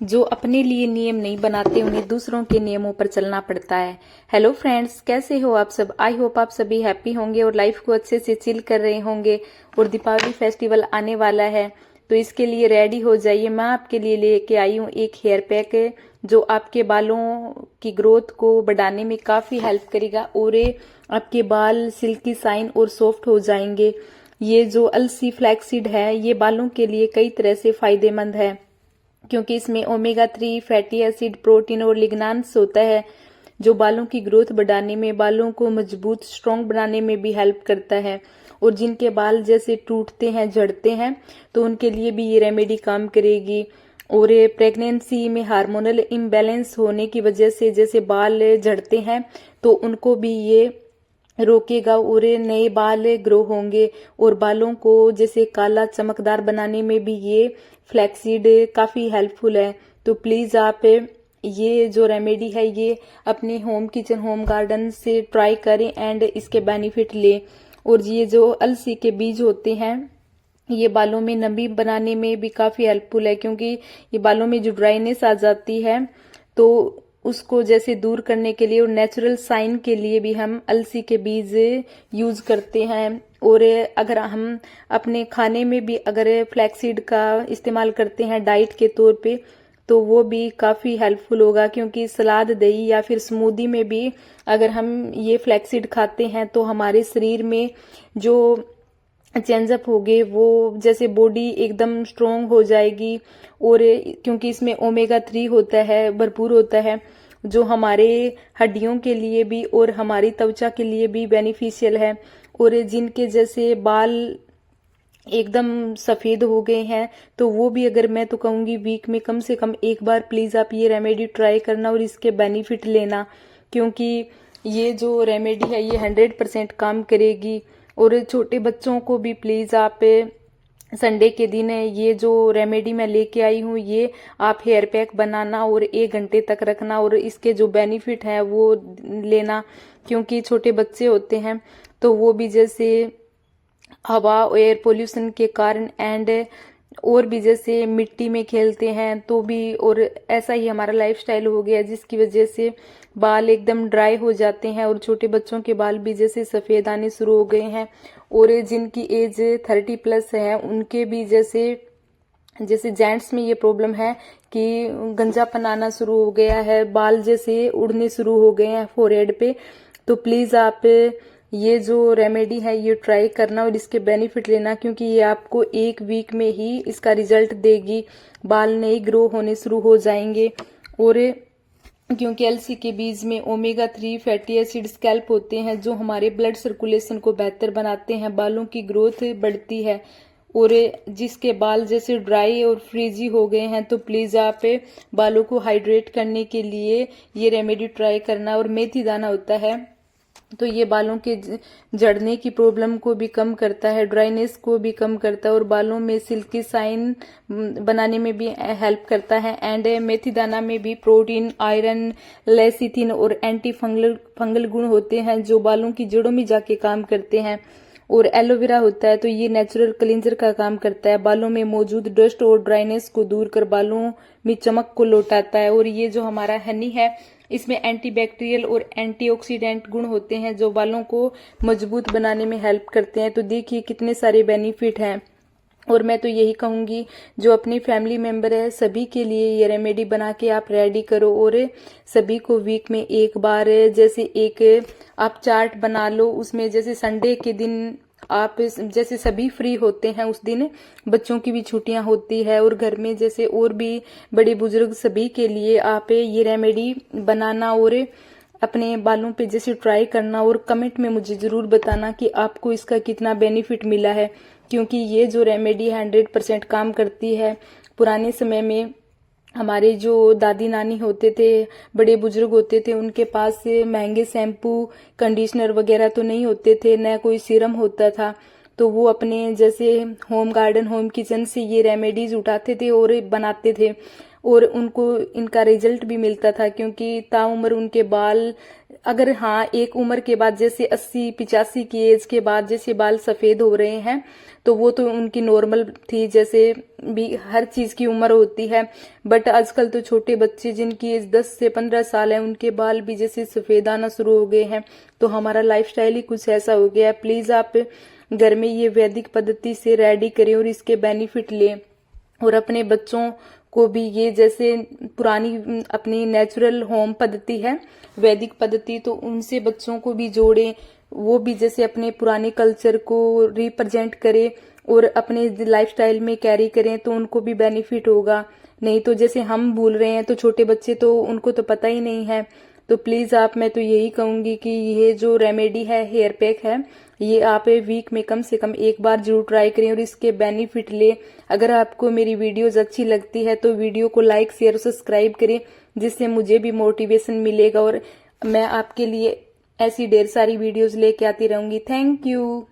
जो अपने लिए नियम नहीं बनाते उन्हें दूसरों के नियमों पर चलना पड़ता है। हेलो फ्रेंड्स, कैसे हो आप सब। आई होप आप सभी हैप्पी होंगे और लाइफ को अच्छे से चिल कर रहे होंगे। और दीपावली फेस्टिवल आने वाला है तो इसके लिए रेडी हो जाइए। मैं आपके लिए लेके आई हूँ एक हेयर पैक जो आपके बालों की ग्रोथ को बढ़ाने में काफी हेल्प करेगा और ये आपके बाल सिल्की शाइन और सॉफ्ट हो जाएंगे। ये जो अलसी फ्लैक्सीड है ये बालों के लिए कई तरह से फायदेमंद है क्योंकि इसमें ओमेगा 3 फैटी एसिड, प्रोटीन और लिग्नांस होता है जो बालों की ग्रोथ बढ़ाने में, बालों को मजबूत स्ट्रॉन्ग बनाने में भी हेल्प करता है। और जिनके बाल जैसे टूटते हैं, झड़ते हैं, तो उनके लिए भी ये रेमेडी काम करेगी। और ये प्रेगनेंसी में हार्मोनल इम्बैलेंस होने की वजह से जैसे बाल झड़ते हैं तो उनको भी ये रोकेगा और नए बाल ग्रो होंगे। और बालों को जैसे काला चमकदार बनाने में भी ये फ्लैक्सीड काफी हेल्पफुल है। तो प्लीज आप ये जो रेमेडी है ये अपने होम किचन, होम गार्डन से ट्राई करें एंड इसके बेनिफिट लें। और ये जो अलसी के बीज होते हैं ये बालों में नमी बनाने में भी काफी हेल्पफुल है क्योंकि ये बालों में जो ड्राइनेस आ जाती है तो उसको जैसे दूर करने के लिए और नेचुरल साइन के लिए भी हम अलसी के बीज यूज करते हैं। और अगर हम अपने खाने में भी अगर फ्लैक्सीड का इस्तेमाल करते हैं डाइट के तौर पे तो वो भी काफी हेल्पफुल होगा क्योंकि सलाद, दही या फिर स्मूदी में भी अगर हम ये फ्लैक्सीड खाते हैं तो हमारे शरीर में जो चेंजअप हो गए वो जैसे बॉडी एकदम स्ट्रोंग हो जाएगी। और क्योंकि इसमें ओमेगा 3 होता है, भरपूर होता है, जो हमारे हड्डियों के लिए भी और हमारी त्वचा के लिए भी बेनिफिशियल है। और जिनके जैसे बाल एकदम सफेद हो गए हैं तो वो भी, अगर मैं तो कहूंगी वीक में कम से कम एक बार प्लीज आप ये रेमेडी ट्राई करना और इसके बेनिफिट लेना क्योंकि ये जो रेमेडी है ये 100% काम करेगी। और छोटे बच्चों को भी प्लीज आप संडे के दिन ये जो रेमेडी मैं लेके आई हूँ ये आप हेयर पैक बनाना और 1 घंटे तक रखना और इसके जो बेनिफिट है वो लेना क्योंकि छोटे बच्चे होते हैं तो वो भी जैसे हवा, एयर पोल्यूशन के कारण एंड और भी जैसे मिट्टी में खेलते हैं तो भी, और ऐसा ही हमारा लाइफस्टाइल हो गया जिसकी वजह से बाल एकदम ड्राई हो जाते हैं और छोटे बच्चों के बाल भी जैसे सफेद आने शुरू हो गए हैं। और जिनकी एज 30+ है उनके भी जैसे जैसे जेंट्स में ये प्रॉब्लम है कि गंजापन आना शुरू हो गया है, बाल जैसे उड़ने शुरू हो गए हैं फोरहेड पे। तो प्लीज आप ये जो रेमेडी है ये ट्राई करना और इसके बेनिफिट लेना क्योंकि ये आपको 1 वीक में ही इसका रिजल्ट देगी। बाल नए ग्रो होने शुरू हो जाएंगे। और क्योंकि अलसी के बीज में ओमेगा 3 फैटी एसिड स्कैल्प होते हैं जो हमारे ब्लड सर्कुलेशन को बेहतर बनाते हैं, बालों की ग्रोथ बढ़ती है। और जिसके बाल जैसे ड्राई और फ्रीजी हो गए हैं तो प्लीज आप बालों को हाइड्रेट करने के लिए ये रेमेडी ट्राई करना। और मेथी दाना होता है तो ये बालों के झड़ने की प्रॉब्लम को भी कम करता है, ड्राइनेस को भी कम करता है और बालों में सिल्की शाइन बनाने में भी हेल्प करता है। एंड मेथी दाना में भी प्रोटीन, आयरन, लेसिथिन और एंटी फंगल गुण होते हैं जो बालों की जड़ों में जाके काम करते हैं। और एलोवेरा होता है तो ये नेचुरल क्लींजर का काम करता है, बालों में मौजूद डस्ट और ड्राइनेस को दूर कर बालों में चमक को लौटाता है। और ये जो हमारा हनी है इसमें एंटीबैक्टीरियल और एंटीऑक्सीडेंट गुण होते हैं जो बालों को मजबूत बनाने में हेल्प करते हैं। तो देखिए कितने सारे बेनिफिट हैं। और मैं तो यही कहूंगी जो अपनी फैमिली मेंबर है सभी के लिए ये रेमेडी बना के आप रेडी करो और सभी को वीक में एक बार जैसे एक आप चार्ट बना लो, उसमें जैसे संडे के दिन आप जैसे सभी फ्री होते हैं उस दिन, बच्चों की भी छुट्टियां होती है और घर में जैसे और भी बड़े बुजुर्ग सभी के लिए आप ये रेमेडी बनाना और अपने बालों पे जैसे ट्राई करना और कमेंट में मुझे जरूर बताना कि आपको इसका कितना बेनिफिट मिला है क्योंकि ये जो रेमेडी 100% काम करती है। पुराने समय में हमारे जो दादी नानी होते थे, बड़े बुजुर्ग होते थे, उनके पास महंगे शैम्पू, कंडीशनर वगैरह तो नहीं होते थे, न कोई सीरम होता था, तो वो अपने जैसे होम गार्डन, होम किचन से ये रेमेडीज उठाते थे और बनाते थे और उनको इनका रिजल्ट भी मिलता था क्योंकि ताउम्र उनके बाल अगर हाँ एक उम्र के बाद जैसे 80-85 की एज के बाद जैसे बाल सफेद हो रहे हैं तो वो तो उनकी नॉर्मल थी, जैसे भी हर चीज की उम्र होती है। बट आजकल तो छोटे बच्चे जिनकी एज 10 से 15 साल है उनके बाल भी जैसे सफेद आना शुरू हो गए हैं। तो हमारा लाइफस्टाइल ही कुछ ऐसा हो गया है। प्लीज आप घर में ये वैदिक पद्धति से रेडी करें और इसके बेनिफिट लें, और अपने बच्चों को भी ये जैसे पुरानी अपनी नेचुरल होम पद्धति है वैदिक पद्धति, तो उनसे बच्चों को भी जोड़ें, वो भी जैसे अपने पुराने कल्चर को रिप्रेजेंट करें और अपने लाइफस्टाइल में कैरी करें तो उनको भी बेनिफिट होगा। नहीं तो जैसे हम भूल रहे हैं तो छोटे बच्चे तो उनको तो पता ही नहीं है। तो प्लीज आप, मैं तो यही कहूंगी कि ये जो रेमेडी है हेयर पैक है ये आप वीक में कम से कम एक बार जरूर ट्राई करें और इसके बेनिफिट ले। अगर आपको मेरी वीडियोस अच्छी लगती है तो वीडियो को लाइक शेयर और सब्सक्राइब करें, जिससे मुझे भी मोटिवेशन मिलेगा और मैं आपके लिए ऐसी ढेर सारी वीडियोस लेके आती रहूंगी। Thank you.